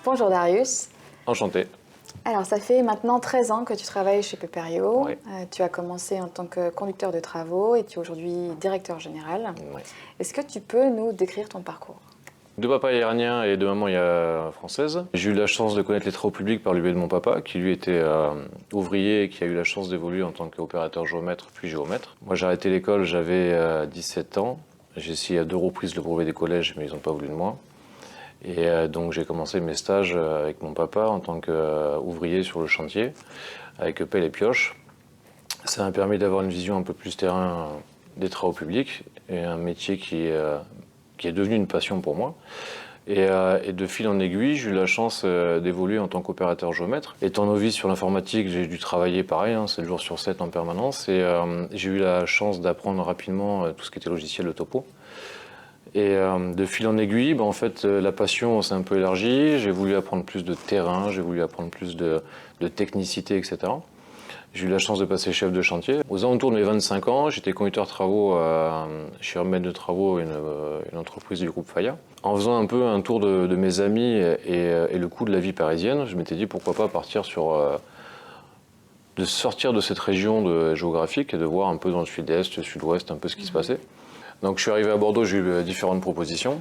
Bonjour Darius. Enchanté. Alors, ça fait maintenant 13 ans que tu travailles chez Pépériaux. Oui. Tu as commencé en tant que conducteur de travaux et tu es aujourd'hui directeur général. Oui. Est-ce que tu peux nous décrire ton parcours? De papa iranien et de maman française. J'ai eu la chance de connaître les travaux publics par le biais de mon papa, qui lui était ouvrier et qui a eu la chance d'évoluer en tant qu'opérateur géomètre puis géomètre. Moi, j'ai arrêté l'école, j'avais 17 ans. J'ai essayé à 2 reprises le brevet des collèges, mais ils n'ont pas voulu de moi. Et donc j'ai commencé mes stages avec mon papa en tant qu'ouvrier sur le chantier, avec pelle et pioche. Ça m'a permis d'avoir une vision un peu plus terrain des travaux publics et un métier qui est devenu une passion pour moi. Et de fil en aiguille, j'ai eu la chance d'évoluer en tant qu'opérateur géomètre. Étant novice sur l'informatique, j'ai dû travailler pareil, 7 jours sur 7 en permanence. Et j'ai eu la chance d'apprendre rapidement tout ce qui était logiciel de topo. Et de fil en aiguille, en fait, la passion s'est un peu élargie. J'ai voulu apprendre plus de terrain, j'ai voulu apprendre plus de technicité, etc. J'ai eu la chance de passer chef de chantier. Aux alentours de mes 25 ans, j'étais conducteur de travaux chez Urbaine de Travaux, une entreprise du groupe Faya. En faisant un peu un tour de mes amis et le coût de la vie parisienne, je m'étais dit pourquoi pas partir de sortir de cette région géographique et de voir un peu dans le sud-est, sud-ouest, un peu ce qui se passait. Donc je suis arrivé à Bordeaux, j'ai eu différentes propositions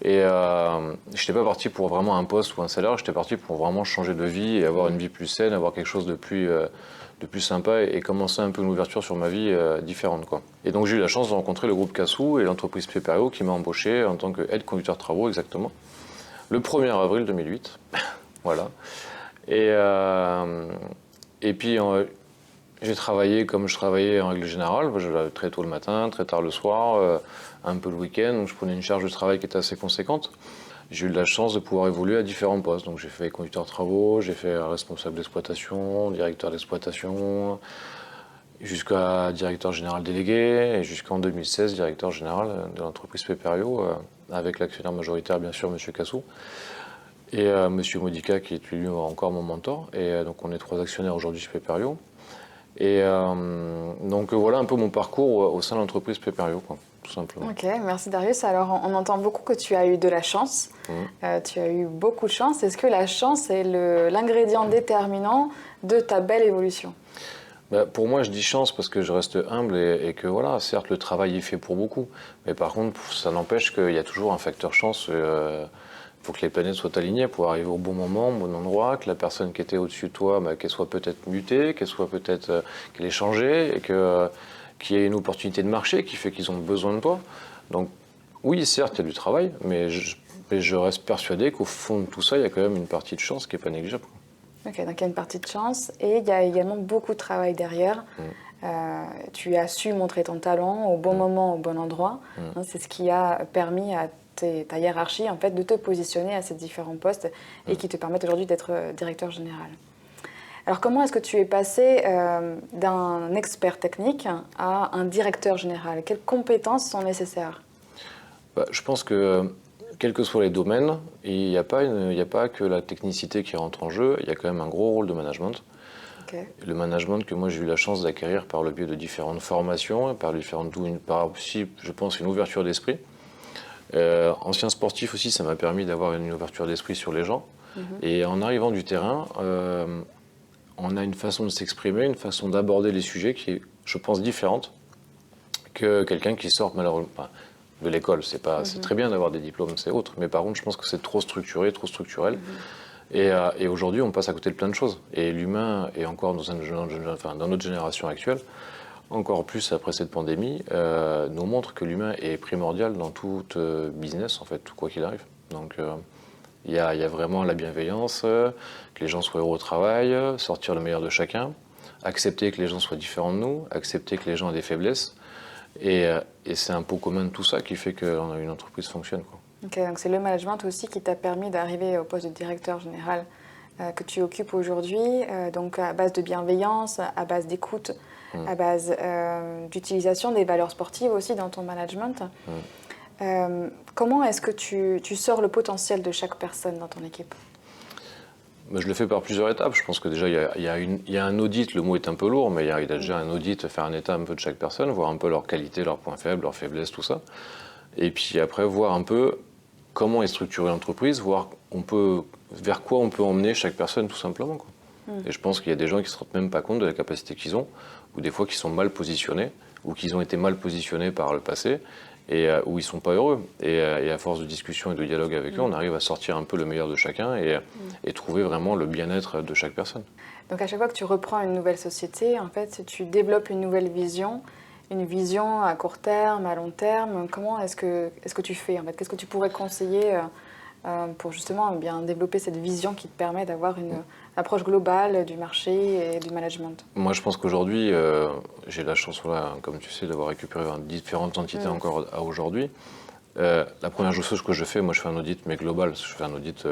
et je n'étais pas parti pour vraiment un poste ou un salaire, j'étais parti pour vraiment changer de vie et avoir une vie plus saine, avoir quelque chose de plus sympa et commencer un peu une ouverture sur ma vie différente, quoi. Et donc j'ai eu la chance de rencontrer le groupe Cassou et l'entreprise Pépériaux qui m'a embauché en tant qu'aide conducteur de travaux exactement, le 1er avril 2008, voilà. Et puis j'ai travaillé comme je travaillais en règle générale, très tôt le matin, très tard le soir, un peu le week-end, donc je prenais une charge de travail qui était assez conséquente. J'ai eu de la chance de pouvoir évoluer à différents postes, donc j'ai fait conducteur de travaux, j'ai fait responsable d'exploitation, directeur d'exploitation, jusqu'à directeur général délégué, et jusqu'en 2016 directeur général de l'entreprise Pépériaux, avec l'actionnaire majoritaire bien sûr M. Cassou, et M. Modica qui est lui encore mon mentor, et donc on est 3 actionnaires aujourd'hui chez Pépériaux. Et donc voilà un peu mon parcours au sein de l'entreprise Pépériaux, quoi, tout simplement. Ok, merci Darius. Alors on entend beaucoup que tu as eu de la chance, tu as eu beaucoup de chance. Est-ce que la chance est l'ingrédient déterminant de ta belle évolution? Pour moi, je dis chance parce que je reste humble et que voilà, certes le travail est fait pour beaucoup, mais par contre ça n'empêche qu'il y a toujours un facteur chance. Faut que les planètes soient alignées pour arriver au bon moment, au bon endroit, que la personne qui était au-dessus de toi, qu'elle soit peut-être mutée, qu'elle ait changé, et qu'il y ait une opportunité de marché qui fait qu'ils ont besoin de toi. Donc oui, certes, il y a du travail, mais je reste persuadé qu'au fond de tout ça, il y a quand même une partie de chance qui n'est pas négligeable. Ok, donc il y a une partie de chance et il y a également beaucoup de travail derrière. Tu as su montrer ton talent au bon moment, au bon endroit. C'est ce qui a permis à ta hiérarchie en fait, de te positionner à ces différents postes et qui te permettent aujourd'hui d'être directeur général. Alors comment est-ce que tu es passé d'un expert technique à un directeur général? Quelles compétences sont nécessaires? Je pense que quels que soient les domaines, il n'y a pas que la technicité qui rentre en jeu, il y a quand même un gros rôle de management. Okay. Le management que moi j'ai eu la chance d'acquérir par le biais de différentes formations, par aussi, je pense, une ouverture d'esprit. Ancien sportif aussi, ça m'a permis d'avoir une ouverture d'esprit sur les gens. Et en arrivant du terrain, on a une façon de s'exprimer, une façon d'aborder les sujets qui est, je pense, différente que quelqu'un qui sort malheureusement de l'école. C'est très bien d'avoir des diplômes, c'est autre. Mais par contre, je pense que c'est trop structuré, trop structurel. Et aujourd'hui, on passe à côté de plein de choses. Et l'humain est encore dans notre génération actuelle, encore plus après cette pandémie, nous montre que l'humain est primordial dans tout business, en fait, quoi qu'il arrive. Donc, il y a vraiment la bienveillance, que les gens soient heureux au travail, sortir le meilleur de chacun, accepter que les gens soient différents de nous, accepter que les gens aient des faiblesses. Et c'est un pot commun de tout ça qui fait qu'une entreprise fonctionne, quoi. Ok, donc c'est le management aussi qui t'a permis d'arriver au poste de directeur général que tu occupes aujourd'hui, donc à base de bienveillance, à base d'écoute, à base d'utilisation des valeurs sportives aussi dans ton management. Comment est-ce que tu sors le potentiel de chaque personne dans ton équipe? Je le fais par plusieurs étapes. Je pense que déjà, il y a un audit, le mot est un peu lourd, mais il y a déjà un audit, faire un état un peu de chaque personne, voir un peu leurs qualités, leurs points faibles, leurs faiblesses, tout ça. Et puis après, voir un peu comment est structurée l'entreprise, voir vers quoi on peut emmener chaque personne tout simplement, quoi. Et je pense qu'il y a des gens qui ne se rendent même pas compte de la capacité qu'ils ont, ou des fois qui sont mal positionnés, ou qu'ils ont été mal positionnés par le passé, et où ils ne sont pas heureux. Et à force de discussion et de dialogue avec eux, on arrive à sortir un peu le meilleur de chacun et trouver vraiment le bien-être de chaque personne. Donc à chaque fois que tu reprends une nouvelle société, en fait, tu développes une nouvelle vision, une vision à court terme, à long terme. Comment est-ce que tu fais en fait? Qu'est-ce que tu pourrais conseiller pour justement bien développer cette vision qui te permet d'avoir une approche globale du marché et du management? Moi, je pense qu'aujourd'hui, j'ai la chance, voilà, comme tu sais, d'avoir récupéré différentes entités encore à aujourd'hui. La première chose que je fais, moi, je fais un audit, mais global. Je fais un audit,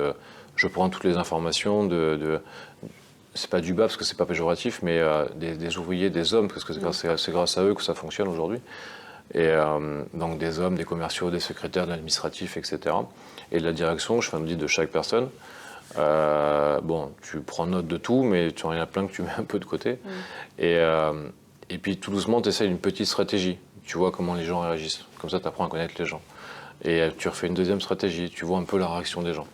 je prends toutes les informations c'est pas du bas parce que c'est pas péjoratif, mais des ouvriers, des hommes, parce que c'est grâce à eux que ça fonctionne aujourd'hui. Et donc des hommes, des commerciaux, des secrétaires, de l'administratif, etc. Et de la direction, je fais un audit de chaque personne. Bon, tu prends note de tout, mais tu en as plein que tu mets un peu de côté. Et puis tout doucement, tu essaies une petite stratégie. Tu vois comment les gens réagissent. Comme ça, tu apprends à connaître les gens. Et tu refais une deuxième stratégie. Tu vois un peu la réaction des gens.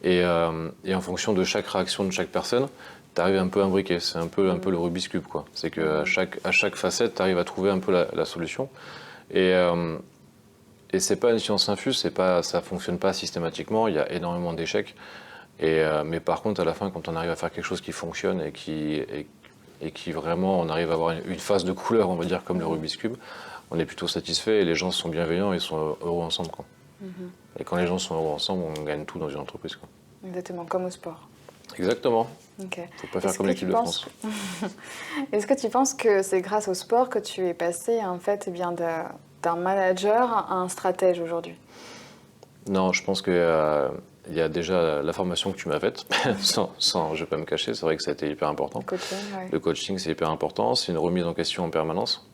Et en fonction de chaque réaction de chaque personne, tu arrives un peu à imbriquer. C'est un peu le Rubik's Cube, quoi. C'est qu'à chaque facette, tu arrives à trouver un peu la solution. Et c'est pas une science infuse, ça fonctionne pas systématiquement. Il y a énormément d'échecs. Mais par contre, à la fin, quand on arrive à faire quelque chose qui fonctionne et qui vraiment, on arrive à avoir une phase de couleur, on va dire, comme le Rubik's Cube, on est plutôt satisfait et les gens sont bienveillants et sont heureux ensemble, quoi. Et quand les gens sont heureux ensemble, on gagne tout dans une entreprise, quoi. Exactement, comme au sport. Exactement. Okay. Faut pas faire comme l'équipe de France. Est-ce que tu penses que c'est grâce au sport que tu es passé en fait eh bien d'un manager à un stratège aujourd'hui? Non, je pense que il y a déjà la formation que tu m'as faite, je vais pas me cacher, c'est vrai que ça a été hyper important. Le coaching, ouais. Le coaching, c'est hyper important, c'est une remise en question en permanence.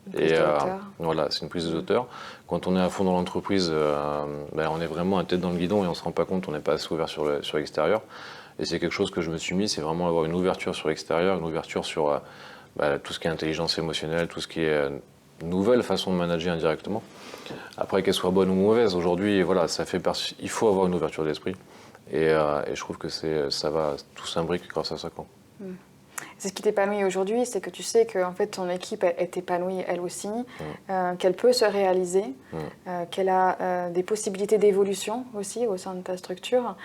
Voilà, c'est une prise de hauteur. Quand on est à fond dans l'entreprise, on est vraiment à tête dans le guidon et on se rend pas compte, on n'est pas assez ouvert sur l'extérieur. Et c'est quelque chose que je me suis mis, c'est vraiment avoir une ouverture sur l'extérieur, une ouverture sur tout ce qui est intelligence émotionnelle, tout ce qui est nouvelle façon de manager indirectement. Après, qu'elle soit bonne ou mauvaise, aujourd'hui, voilà, il faut avoir une ouverture d'esprit. Et je trouve que tout s'imbrique grâce à ça, quoi. C'est ce qui t'épanouit aujourd'hui, c'est que tu sais que en fait, ton équipe est épanouie elle aussi, qu'elle peut se réaliser, qu'elle a des possibilités d'évolution aussi au sein de ta structure.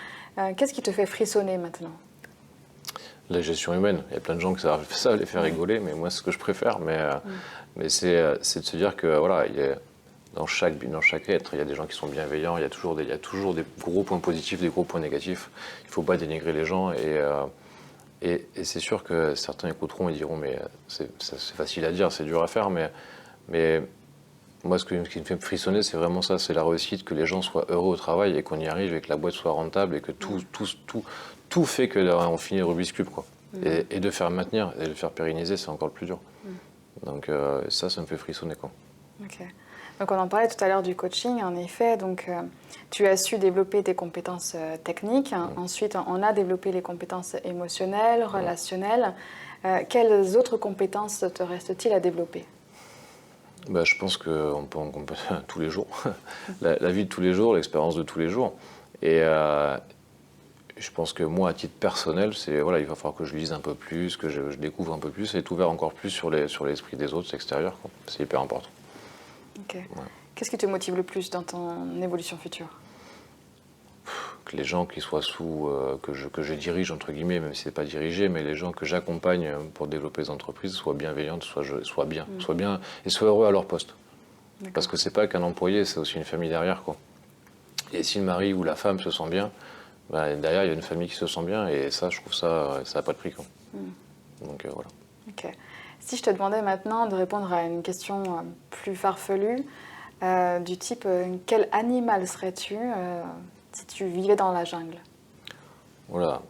Qu'est-ce qui te fait frissonner maintenant? La gestion humaine. Il y a plein de gens qui savent les faire rigoler, mais moi, c'est ce que je préfère. Mais c'est de se dire que voilà, dans chaque être, il y a des gens qui sont bienveillants, il y a toujours des gros points positifs, des gros points négatifs. Il ne faut pas dénigrer les gens. Et c'est sûr que certains écouteront et diront mais c'est facile à dire, c'est dur à faire, mais moi ce qui me fait frissonner c'est vraiment ça, c'est la réussite, que les gens soient heureux au travail et qu'on y arrive et que la boîte soit rentable et que tout fait qu'on finit le Rubik's Cube, quoi. Et de faire maintenir et de le faire pérenniser, c'est encore le plus dur. Donc ça me fait frissonner, quoi. Okay. Donc on en parlait tout à l'heure du coaching, en effet, donc tu as su développer tes compétences techniques, ensuite on a développé les compétences émotionnelles, relationnelles. Quelles autres compétences te reste-t-il à développer? Je pense qu'on peut tous les jours, la vie de tous les jours, l'expérience de tous les jours. Et je pense que moi, à titre personnel, voilà, il va falloir que je lise un peu plus, que je découvre un peu plus et être ouvert encore plus sur l'esprit des autres extérieurs, quoi. C'est hyper important. Okay. Ouais. Qu'est-ce qui te motive le plus dans ton évolution future? Que les gens qui soient que je dirige, entre guillemets, même si ce n'est pas dirigé, mais les gens que j'accompagne pour développer les entreprises soient bienveillantes, soient bien et soient heureux à leur poste. Parce que c'est pas qu'un employé, c'est aussi une famille derrière, quoi. Et si le mari ou la femme se sent bien, derrière il y a une famille qui se sent bien, et ça, je trouve ça n'a pas de prix, quoi. Donc voilà. Okay. Si je te demandais maintenant de répondre à une question plus farfelue, du type quel animal serais-tu si tu vivais dans la jungle? Voilà,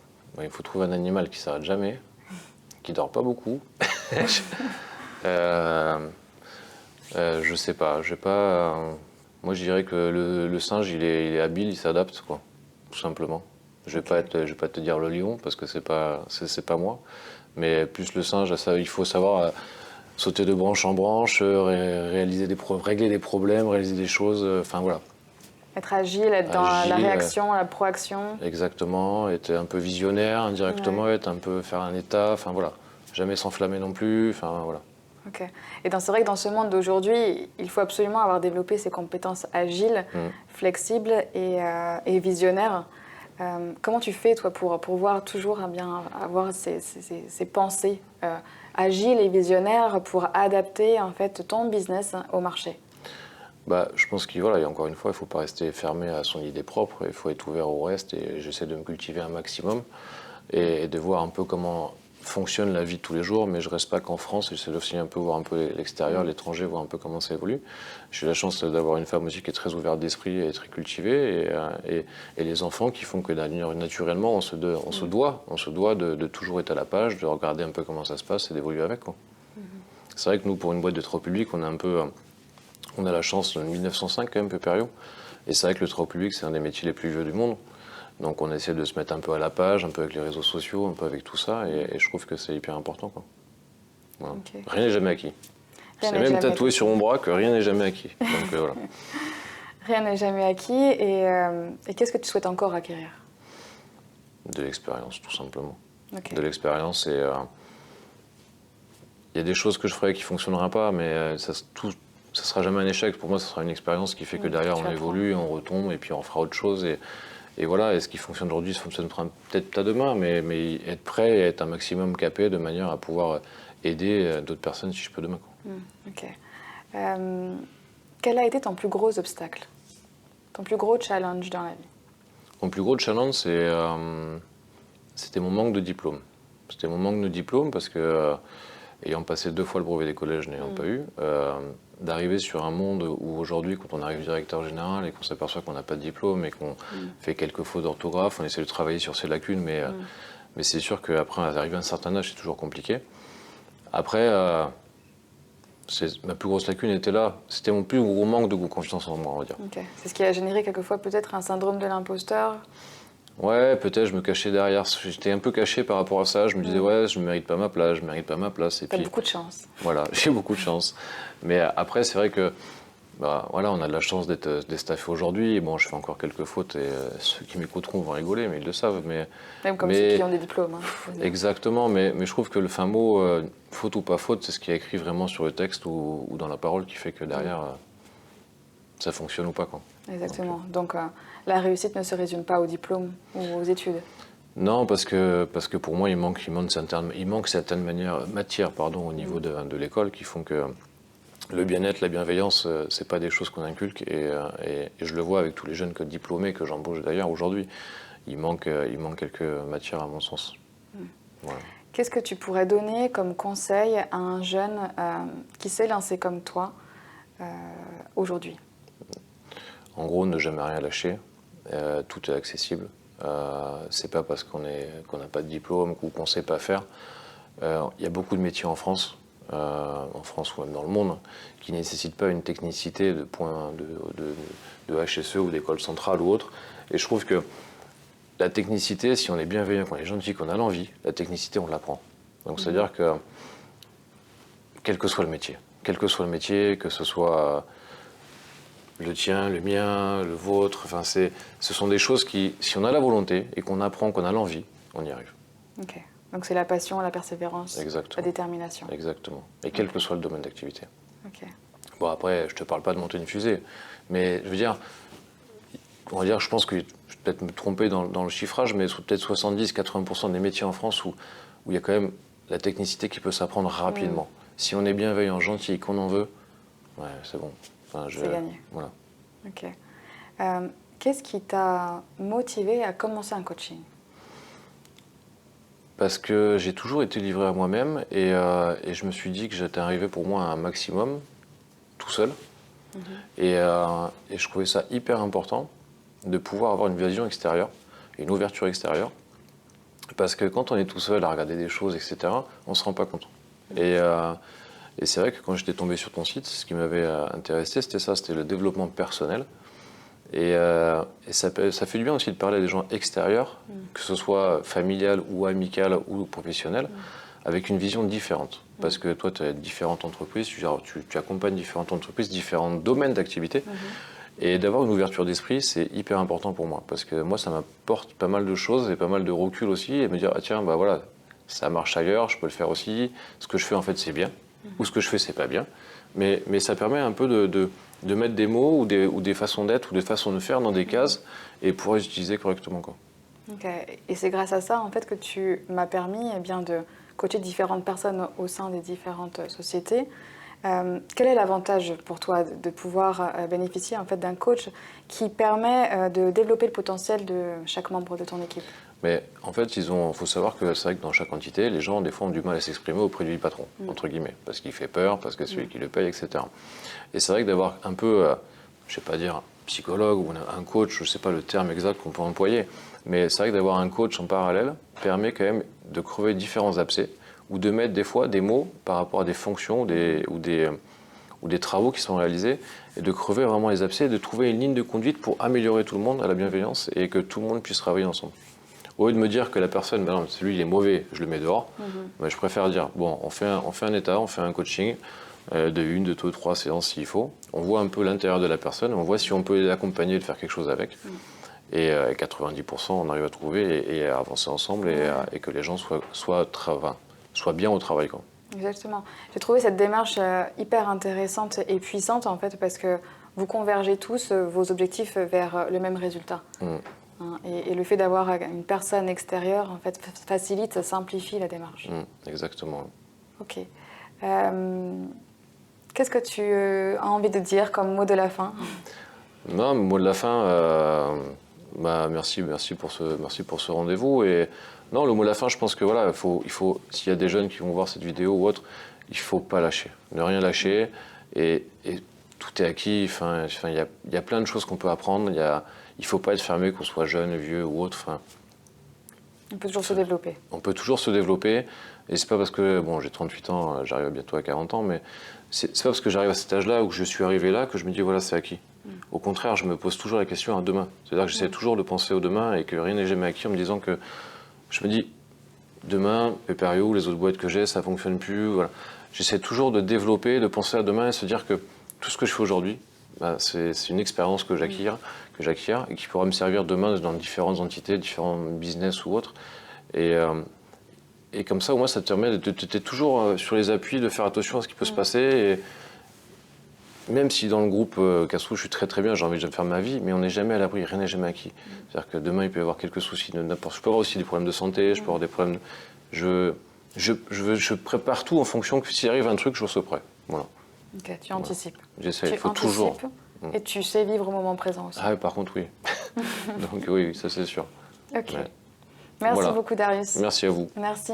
il faut trouver un animal qui ne s'arrête jamais, qui ne dort pas beaucoup. Je sais pas, moi je dirais que le singe il est habile, il s'adapte, quoi, tout simplement. Je vais pas te dire le lion parce que c'est pas moi. Mais plus le singe, il faut savoir sauter de branche en branche, régler des problèmes, réaliser des choses, enfin voilà. Être agile, être dans la réaction, la proaction. Exactement, être un peu visionnaire indirectement, être un peu faire un état, enfin voilà, jamais s'enflammer non plus, enfin voilà. Ok. Et c'est vrai que dans ce monde d'aujourd'hui, il faut absolument avoir développé ces compétences agiles, flexibles et visionnaires. Comment tu fais, toi, pour pouvoir toujours bien avoir ces pensées agiles et visionnaires pour adapter en fait ton business au marché? Bah, je pense qu'il voilà, et encore une fois, il ne faut pas rester fermé à son idée propre, il faut être ouvert au reste et j'essaie de me cultiver un maximum et de voir un peu comment fonctionne la vie de tous les jours, mais je reste pas qu'en France, j'essaie aussi un peu voir un peu l'extérieur, l'étranger, voir un peu comment ça évolue. J'ai la chance d'avoir une femme aussi qui est très ouverte d'esprit et très cultivée et les enfants qui font que naturellement on se doit de toujours être à la page, de regarder un peu comment ça se passe et d'évoluer avec, quoi. C'est vrai que nous, pour une boîte de travaux publics, on a la chance de 1905 quand même, Peuperio. Et c'est vrai que le travail public, c'est un des métiers les plus vieux du monde. Donc on essaie de se mettre un peu à la page, un peu avec les réseaux sociaux, un peu avec tout ça. Et je trouve que c'est hyper important, quoi. Voilà. Okay. Rien n'est jamais acquis. C'est même tatoué sur mon bras que rien n'est jamais acquis. Donc voilà. Rien n'est jamais acquis. Et qu'est-ce que tu souhaites encore acquérir? De l'expérience, tout simplement. Okay. De l'expérience et... il y a des choses que je ferai qui ne fonctionneront pas, mais ça sera jamais un échec. Pour moi, ça sera une expérience qui fait que derrière, on évolue, on retombe et puis on fera autre chose. Et voilà, et ce qui fonctionne aujourd'hui, ça fonctionnera peut-être pas demain, mais être prêt et être un maximum capé de manière à pouvoir aider d'autres personnes si je peux demain. Ok. Quel a été ton plus gros obstacle? Ton plus gros challenge dans la vie? Mon plus gros challenge, c'était mon manque de diplôme. C'était mon manque de diplôme parce que, ayant passé 2 fois le brevet des collèges, n'ayant pas eu, d'arriver sur un monde où aujourd'hui, quand on arrive directeur général et qu'on s'aperçoit qu'on n'a pas de diplôme et qu'on fait quelques fautes d'orthographe, on essaie de travailler sur ses lacunes, mais c'est sûr qu'après, arriver à un certain âge, c'est toujours compliqué. Après, ma plus grosse lacune était là. C'était mon plus gros manque de confiance en moi, on va dire. Okay. C'est ce qui a généré quelquefois peut-être un syndrome de l'imposteur? Ouais, peut-être je me cachais derrière. J'étais un peu caché par rapport à ça. Je me disais, ouais, je ne mérite pas ma place, je ne mérite pas ma place. T'as beaucoup de chance. Voilà, j'ai beaucoup de chance. Mais après, c'est vrai que voilà, on a de la chance d'être staffé aujourd'hui. Bon, je fais encore quelques fautes et ceux qui m'écouteront vont rigoler, mais ils le savent. Même comme ceux qui ont des diplômes. Hein, exactement, mais je trouve que le fin mot, faute ou pas faute, c'est ce qui est écrit vraiment sur le texte ou dans la parole qui fait que derrière, ça fonctionne ou pas, quoi. Exactement. Donc la réussite ne se résume pas au diplôme ou aux études. Non, parce que pour moi, il manque certaines matières au niveau de l'école qui font que le bien-être, la bienveillance, c'est pas des choses qu'on inculque et je le vois avec tous les jeunes diplômés que j'embauche d'ailleurs aujourd'hui. Il manque quelques matières à mon sens. Voilà. Qu'est-ce que tu pourrais donner comme conseil à un jeune qui s'est lancé comme toi aujourd'hui? En gros, ne jamais rien lâcher. Tout est accessible. C'est pas parce qu'on n'a pas de diplôme ou qu'on ne sait pas faire. Il y a beaucoup de métiers en France ou même dans le monde, qui ne nécessitent pas une technicité de HSE ou d'école centrale ou autre. Et je trouve que la technicité, si on est bienveillant, qu'on est gentil, qu'on a l'envie, la technicité, on l'apprend. Donc c'est-à-dire que, quel que soit le métier, que ce soit le tien, le mien, le vôtre, ce sont des choses qui, si on a la volonté et qu'on apprend, qu'on a l'envie, on y arrive. Ok. Donc c'est la passion, la persévérance, exactement. La détermination. Exactement. Et quel que soit le domaine d'activité. Ok. Bon, après, je te parle pas de monter une fusée, mais je veux dire, je pense que je vais peut-être me tromper dans le chiffrage, mais peut-être 70-80% des métiers en France où il y a quand même la technicité qui peut s'apprendre rapidement. Si on est bienveillant, gentil, qu'on en veut, ouais, c'est bon. C'est gagné. Voilà. Ok. Qu'est-ce qui t'a motivé à commencer un coaching? Parce que j'ai toujours été livré à moi-même et je me suis dit que j'étais arrivé pour moi à un maximum, tout seul. Et je trouvais ça hyper important de pouvoir avoir une vision extérieure, une ouverture extérieure. Parce que quand on est tout seul à regarder des choses, etc., on ne se rend pas compte. Et c'est vrai que quand j'étais tombé sur ton site, ce qui m'avait intéressé, c'était le développement personnel. Et ça fait du bien aussi de parler à des gens extérieurs, que ce soit familial ou amical ou professionnel, avec une vision différente. Parce que toi, tu as différentes entreprises, tu accompagnes différentes entreprises, différents domaines d'activité. Et d'avoir une ouverture d'esprit, c'est hyper important pour moi, parce que moi, ça m'apporte pas mal de choses et pas mal de recul aussi, et me dire, ah tiens, bah voilà, ça marche ailleurs, je peux le faire aussi, ce que je fais en fait c'est bien, ou ce que je fais c'est pas bien, mais ça permet un peu de mettre des mots ou des façons d'être ou des façons de faire dans des cases, et pouvoir les utiliser correctement, quoi. Ok. Et c'est grâce à ça en fait que tu m'as permis eh bien, de coacher différentes personnes au sein des différentes sociétés. Quel est l'avantage pour toi de pouvoir bénéficier en fait, d'un coach qui permet de développer le potentiel de chaque membre de ton équipe? Mais en fait, faut savoir que c'est vrai que dans chaque entité, les gens des fois ont du mal à s'exprimer auprès du patron, entre guillemets, parce qu'il fait peur, parce que c'est celui qui le paye, etc. Et c'est vrai que d'avoir un peu, je sais pas dire, un psychologue ou un coach, je sais pas le terme exact qu'on peut employer, mais c'est vrai que d'avoir un coach en parallèle permet quand même de crever différents abcès ou de mettre des fois des mots par rapport à des fonctions ou des travaux qui sont réalisés et de crever vraiment les abcès, de trouver une ligne de conduite pour améliorer tout le monde à la bienveillance et que tout le monde puisse travailler ensemble. Au lieu de me dire que la personne, ben non, celui il est mauvais, je le mets dehors, ben je préfère dire, bon, on fait un état, on fait un coaching de 1, 2, 3 séances s'il faut. On voit un peu l'intérieur de la personne, on voit si on peut l'accompagner, de faire quelque chose avec. Et 90%, on arrive à trouver et à avancer ensemble et que les gens soient bien au travail, quoi. Exactement. J'ai trouvé cette démarche hyper intéressante et puissante en fait parce que vous convergez tous vos objectifs vers le même résultat. Hein, et le fait d'avoir une personne extérieure en fait facilite, simplifie la démarche. Exactement. Ok. Qu'est-ce que tu as envie de dire comme mot de la fin? Non, mot de la fin, bah, merci pour ce rendez-vous. Et non, le mot de la fin, je pense que voilà, il faut, s'il y a des jeunes qui vont voir cette vidéo ou autre, il faut pas lâcher, ne rien lâcher. Et tout est acquis. Enfin, il y a plein de choses qu'on peut apprendre. Il faut pas être fermé, qu'on soit jeune, vieux ou autre. Enfin, On peut toujours se développer. on peut toujours se développer. Et c'est pas parce que, bon, j'ai 38 ans, j'arrive bientôt à 40 ans, mais c'est pas parce que j'arrive à cet âge-là ou que je suis arrivé là que je me dis voilà, c'est acquis. Au contraire, je me pose toujours la question à demain. C'est-à-dire que j'essaie toujours de penser au demain et que rien n'est jamais acquis en me disant que je me dis demain, Pépério, les autres boîtes que j'ai, ça fonctionne plus. Voilà. J'essaie toujours de développer, de penser à demain et se dire que tout ce que je fais aujourd'hui, bah, c'est une expérience que j'acquiers et qui pourra me servir demain dans différentes entités, différents business ou autres. Et comme ça, au moins, ça te permet d'être toujours sur les appuis, de faire attention à ce qui peut se passer. Et même si dans le groupe Cassou, je suis très très bien, j'ai envie de faire ma vie, mais on n'est jamais à l'abri, rien n'est jamais acquis. C'est-à-dire que demain, il peut y avoir quelques soucis de n'importe. Je peux avoir aussi des problèmes de santé, je peux avoir des problèmes. Je prépare tout en fonction que s'il arrive un truc, je sois prêt. Voilà. Ok, tu anticipes. J'essaie, il Tu faut anticipes toujours. et tu sais vivre au moment présent aussi. Ah, par contre, oui. Donc, oui, ça c'est sûr. Ok. Ouais. Merci Voilà. beaucoup, Darius. Merci à vous. Merci.